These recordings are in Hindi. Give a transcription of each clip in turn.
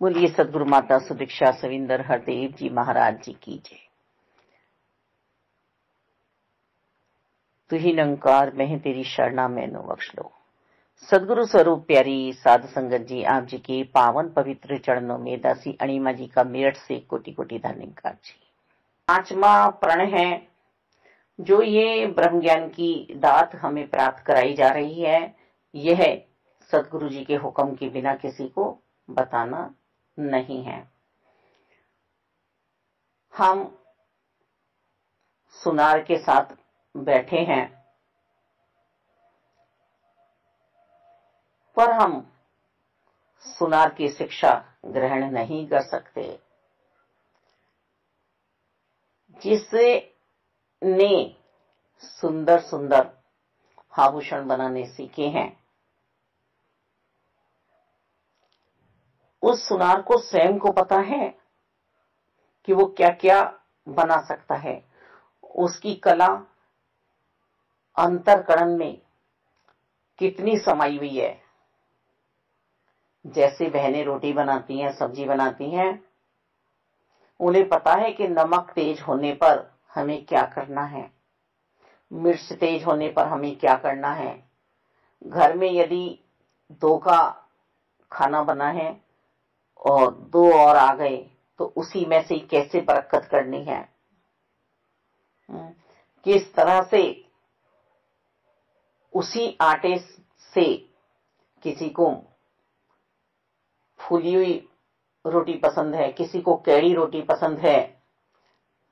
बोलिए सदगुरु माता सुदीक्षा सविंदर हरदेव जी महाराज जी की जय। तू ही निरंकार मैं तेरी शरणा मैनू बख्श लो। सदगुरु स्वरूप प्यारी साध संगत जी, आप जी के पावन पवित्र चरणों में दासी अणिमा जी का मेरठ से कोटि कोटि धन्यवाद जी। 5वां प्रण है जो ये ब्रह्म ज्ञान की दात हमें प्राप्त कराई जा रही है, यह सदगुरु जी के हुक्म के बिना किसी को बताना नहीं है। हम सुनार के साथ बैठे हैं, पर हम सुनार की शिक्षा ग्रहण नहीं कर सकते। जिसने सुंदर सुंदर आभूषण बनाने सीखे हैं, उस सुनार को स्वयं को पता है कि वो क्या क्या बना सकता है। उसकी कला अंतरकरण में कितनी समाई हुई है। जैसे बहनें रोटी बनाती हैं, सब्जी बनाती हैं, उन्हें पता है कि नमक तेज होने पर हमें क्या करना है, मिर्च तेज होने पर हमें क्या करना है। घर में यदि 2 का खाना बना है और 2 और आ गए तो उसी में से कैसे बरकत करनी है, किस तरह से उसी आटे से किसी को फूली हुई रोटी पसंद है, किसी को कैड़ी रोटी पसंद है,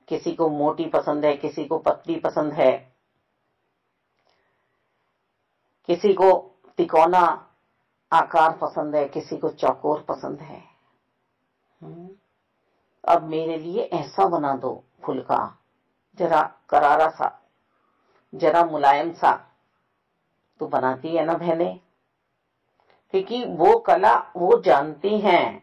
किसी को मोटी पसंद है, किसी को पतली पसंद है, किसी को तिकोना आकार पसंद है, किसी को चौकोर पसंद है। अब मेरे लिए ऐसा बना दो फुल्का, जरा करारा सा, जरा मुलायम सा। तो बनाती है ना बहनें, क्योंकि वो कला वो जानती हैं।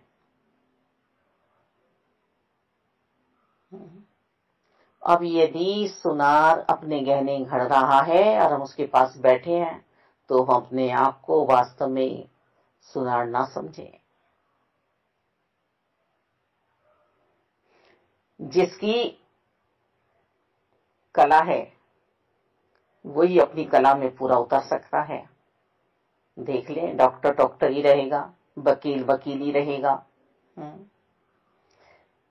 अब यदि सुनार अपने गहने घड़ रहा है और हम उसके पास बैठे हैं, तो हम अपने आप को वास्तव में सुनार ना समझें। जिसकी कला है वही अपनी कला में पूरा उतर सकता है। देख लें, डॉक्टर डॉक्टर ही रहेगा, वकील वकील ही रहेगा।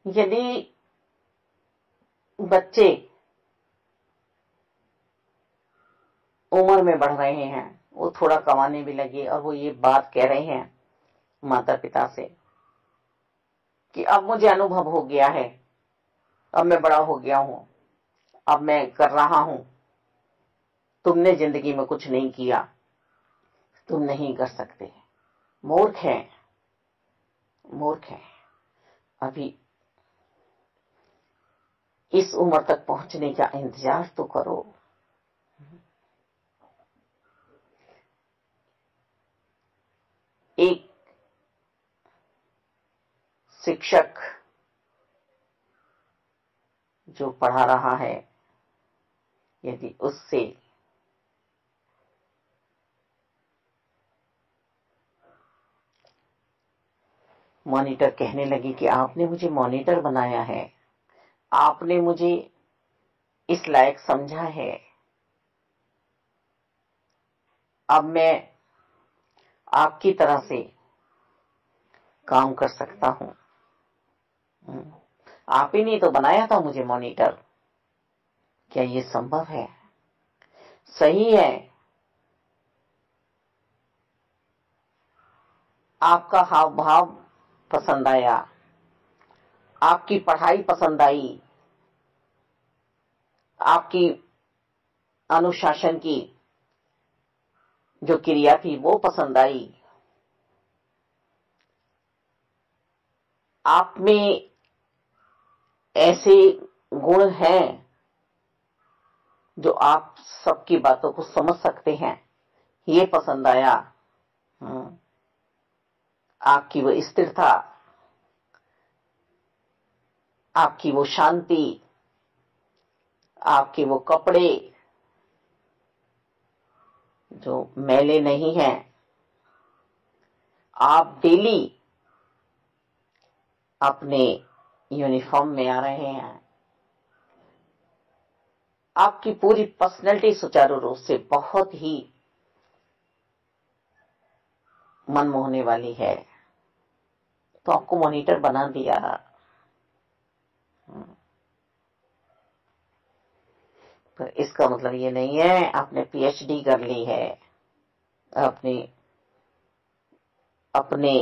यदि बच्चे उम्र में बढ़ रहे हैं, वो थोड़ा कमाने भी लगे और वो ये बात कह रहे हैं माता पिता से कि अब मुझे अनुभव हो गया है, अब मैं बड़ा हो गया हूं, अब मैं कर रहा हूं, तुमने जिंदगी में कुछ नहीं किया, तुम नहीं कर सकते। मूर्ख है, मूर्ख है। अभी इस उम्र तक पहुंचने का इंतजार तो करो। एक शिक्षक जो पढ़ा रहा है, यदि उससे मॉनिटर कहने लगे कि आपने मुझे मॉनिटर बनाया है, आपने मुझे इस लायक समझा है, अब मैं आपकी तरह से काम कर सकता हूं। आप ही ने तो बनाया था मुझे मॉनिटर, क्या ये संभव है? सही है, आपका हाव भाव पसंद आया, आपकी पढ़ाई पसंद आई, आपकी अनुशासन की जो क्रिया थी वो पसंद आई, आप में ऐसे गुण हैं जो आप सबकी बातों को समझ सकते हैं, ये पसंद आया। आपकी वो स्थिरता, आपकी वो शांति, आपके वो कपड़े जो मैले नहीं हैं, आप डेली अपने यूनिफॉर्म में आ रहे हैं, आपकी पूरी पर्सनैलिटी सुचारू रूप से बहुत ही मन मोहने वाली है, तो आपको मॉनिटर बना दिया। तो इसका मतलब ये नहीं है आपने पीएचडी कर ली है, आपने अपने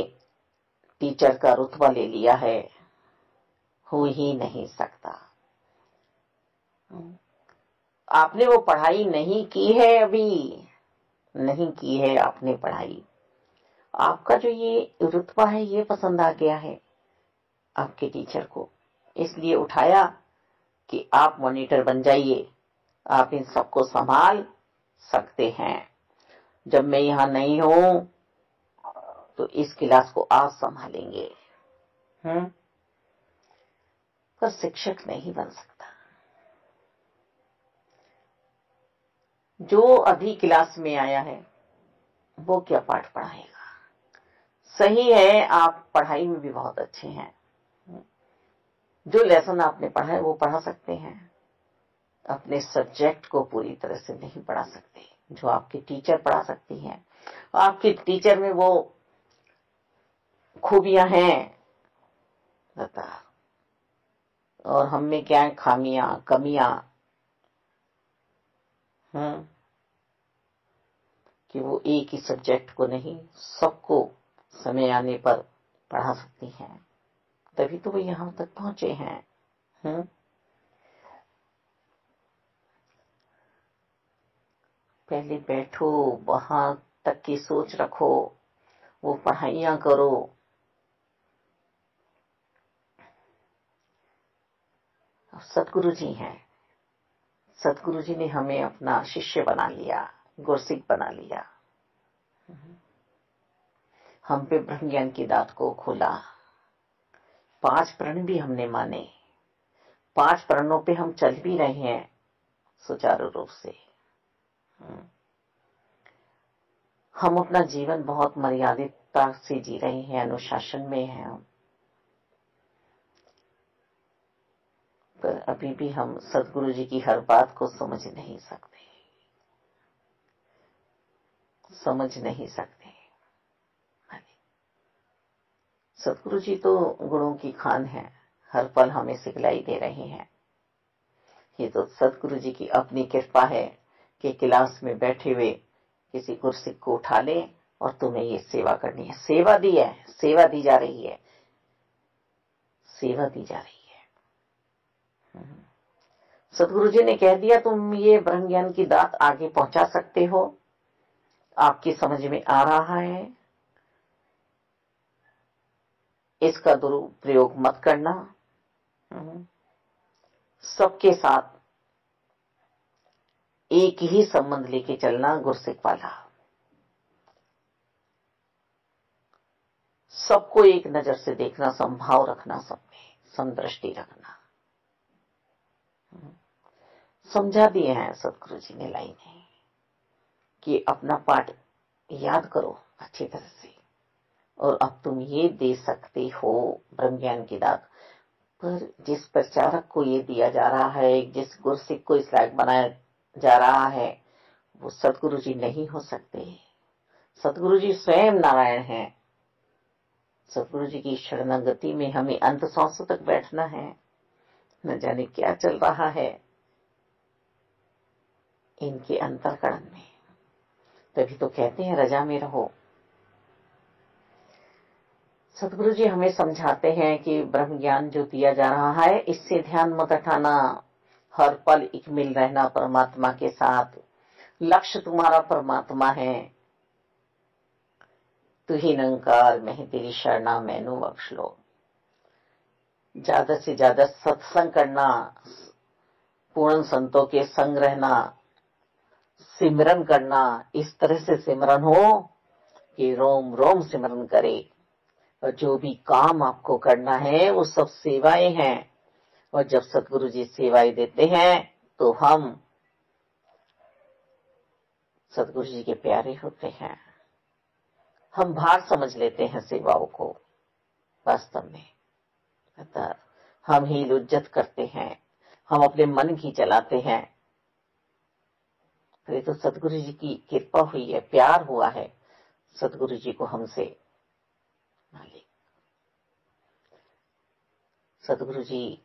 टीचर का रुतबा ले लिया है, हो ही नहीं सकता। आपने वो पढ़ाई नहीं की है, अभी नहीं की है आपने पढ़ाई। आपका जो ये रुतबा है ये पसंद आ गया है आपके टीचर को, इसलिए उठाया कि आप मॉनिटर बन जाइए, आप इन सबको संभाल सकते हैं। जब मैं यहां नहीं हूं तो इस क्लास को आप संभालेंगे। पर शिक्षक नहीं बन सकता। जो अभी क्लास में आया है वो क्या पाठ पढ़ाएगा। सही है, आप पढ़ाई में भी बहुत अच्छे हैं, जो लेसन आपने पढ़ा है वो पढ़ा सकते हैं, अपने सब्जेक्ट को पूरी तरह से नहीं पढ़ा सकते जो आपकी टीचर पढ़ा सकती हैं। आपकी टीचर में वो खूबियां हैं बता, और हम में क्या है, खामियां कमियां, कि वो एक ही सब्जेक्ट को नहीं सबको समय आने पर पढ़ा सकती हैं, तभी तो वो यहां तक पहुंचे हैं। पहले बैठो, वहां तक की सोच रखो, वो पढ़ाइयां करो। सतगुरु जी हैं, सतगुरु जी ने हमें अपना शिष्य बना लिया, गुरसिक बना लिया, हम पे ब्रह्म ज्ञान की दात को खोला। 5 प्रण भी हमने माने, 5 प्रणों पे हम चल भी रहे हैं सुचारू रूप से। हम अपना जीवन बहुत मर्यादितता से जी रहे हैं, अनुशासन में हैं हम, पर अभी भी हम सतगुरु जी की हर बात को समझ नहीं सकते, समझ नहीं सकते। सतगुरु जी तो गुणों की खान है, हर पल हमें सिखलाई दे रहे हैं। ये तो सतगुरु जी की अपनी कृपा है कि क्लास में बैठे हुए किसी कुर्सी को उठा ले और तुम्हें ये सेवा करनी है। सेवा दी है, सेवा दी जा रही है, सेवा दी जा रही है। सतगुरु जी ने कह दिया तुम ये ब्रह्म ज्ञान की दात आगे पहुंचा सकते हो, आपकी समझ में आ रहा है, इसका दुरुपयोग मत करना। सबके साथ एक ही संबंध लेके चलना, गुरसिक वाला, सबको एक नजर से देखना, संभाव रखना, सब में समदृष्टि रखना। समझा दिए हैं सतगुरु जी ने लाइनें कि अपना पाठ याद करो अच्छी तरह से, और अब तुम ये दे सकते हो ब्रह्म ज्ञान की दात। पर जिस प्रचारक को ये दिया जा रहा है, जिस गुरसिक को इस लायक बनाया जा रहा है, वो सतगुरु जी नहीं हो सकते। सतगुरु जी स्वयं नारायण हैं। सतगुरु जी की शरणागति में हमें अंत सांसों तक बैठना है। न जाने क्या चल रहा है इनके अंतरकरण में, तभी तो कहते हैं रजा में रहो। सतगुरु जी हमें समझाते हैं कि ब्रह्म ज्ञान जो दिया जा रहा है, इससे ध्यान मत हटाना, हर पल एक मिल रहना परमात्मा के साथ। लक्ष्य तुम्हारा परमात्मा है। तू ही निरंकार, मैं तेरी शरणा मैनू बख्श लो। ज्यादा से ज्यादा सत्संग करना, पूर्ण संतों के संग रहना, सिमरन करना, इस तरह से सिमरन हो कि रोम रोम सिमरन करे। और जो भी काम आपको करना है वो सब सेवाएं हैं, और जब सतगुरु जी सेवाएं देते हैं तो हम सतगुरु जी के प्यारे होते हैं। हम भार समझ लेते हैं सेवाओं को, वास्तव में अतः हम ही लुज्जत करते हैं, हम अपने मन की चलाते हैं। ये तो सदगुरु जी की कृपा हुई है, प्यार हुआ है सदगुरु जी को हमसे। मालिक सदगुरु जी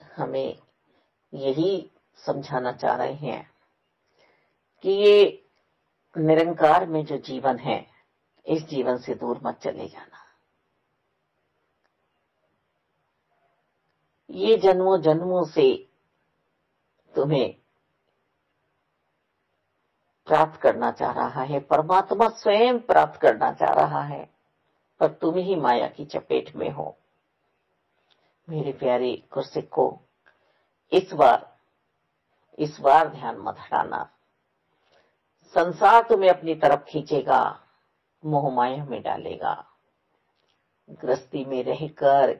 हमें यही समझाना चाह रहे हैं कि ये निरंकार में जो जीवन है, इस जीवन से दूर मत चले जाना। ये जन्मों जन्मों से तुम्हें प्राप्त करना चाह रहा है, परमात्मा स्वयं प्राप्त करना चाह रहा है, पर तुम ही माया की चपेट में हो। मेरे प्यारे गुरसिक्को, इस बार ध्यान मत हटाना। संसार तुम्हें अपनी तरफ खींचेगा, मोह माया में डालेगा। गृहस्थी में रहकर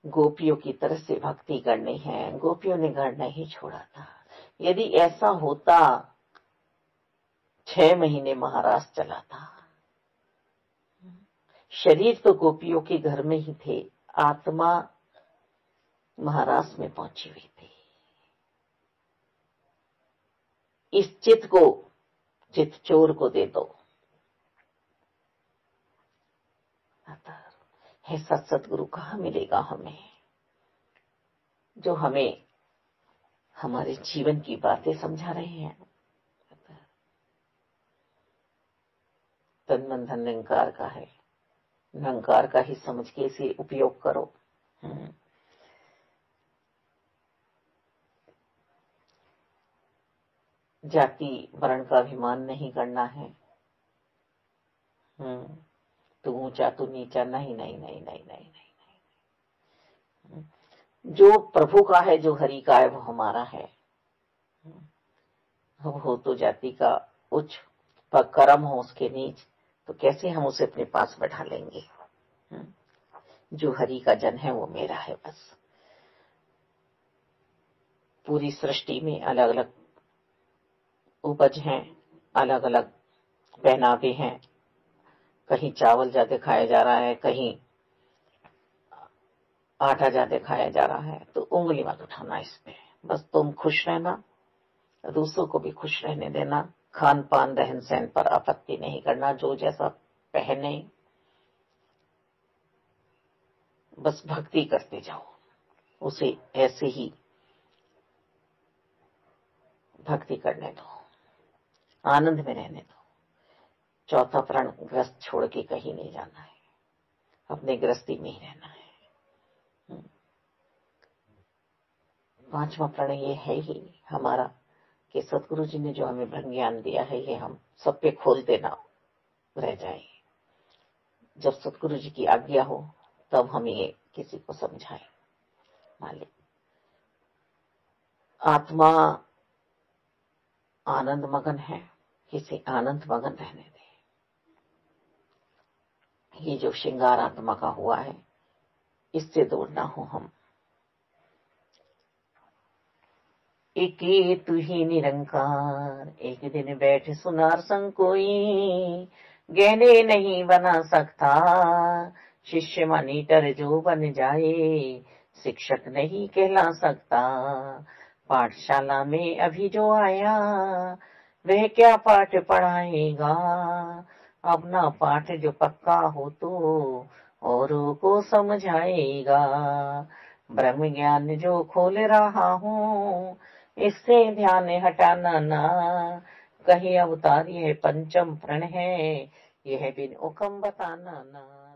गोपियों की तरह से भक्ति करनी है। गोपियों ने घर नहीं छोड़ा था। यदि ऐसा होता 6 महीने महाराष्ट्र चला था। शरीर तो गोपियों के घर में ही थे, आत्मा महाराष्ट्र में पहुंची हुई थी। इस चित चोर को दे दो। ऐसा सतगुरु कहाँ मिलेगा हमें, जो हमें हमारे जीवन की बातें समझा रहे हैं। तन मन धन निरंकार का है, निरंकार का ही समझ के इसे उपयोग करो। जाति वर्ण का अभिमान नहीं करना है। तू ऊंचा तू नीचा, नहीं नहीं नहीं नहीं नहीं नहीं। जो प्रभु का है, जो हरि का है, वो हमारा है। अब हो तो जाति का उच्च, पर कर्म हो उसके नीच, तो कैसे हम उसे अपने पास बैठा लेंगे। जो हरि का जन है वो मेरा है बस। पूरी सृष्टि में अलग अलग उपज हैं, अलग अलग पहनावे हैं। कहीं चावल ज्यादा खाया जा रहा है, कहीं आटा ज्यादा खाया जा रहा है, तो उंगली मत उठाना इसमें। बस तुम खुश रहना, दूसरों को भी खुश रहने देना। खान पान रहन सहन पर आपत्ति नहीं करना। जो जैसा पहने, बस भक्ति करते जाओ, उसे ऐसे ही भक्ति करने दो, आनंद में रहने दो। चौथा प्रण, ग्रस्त छोड़ के कहीं नहीं जाना है, अपने गृहस्थी में ही रहना है। 5वां प्रण ये है ही हमारा कि सतगुरु जी ने जो हमें ब्रह्म ज्ञान दिया है, ये हम सब पे खोल देना रह जाए। जब सतगुरु जी की आज्ञा हो तब हम ये किसी को समझाएं। मालिक आत्मा आनंद मगन है, किसी आनंद मगन रहने दे। ये जो श्रृंगार आत्मा का हुआ है, इससे दूर ना हो हम। एक तू ही निरंकार, एक दिन बैठ सुनार संग कोई, गहने नहीं बना सकता, शिष्य मॉनिटर जो बन जाए, शिक्षक नहीं कहला सकता। पाठशाला में अभी जो आया, वह क्या पाठ पढ़ाएगा। अपना पाठ जो पक्का हो तो औरों को समझाएगा। ब्रह्म ज्ञान जो खोल रहा हूँ, इससे ध्यान हटाना ना। कहीं अवतार यह पंचम प्रण है, यह बिन हुक्म बताना ना।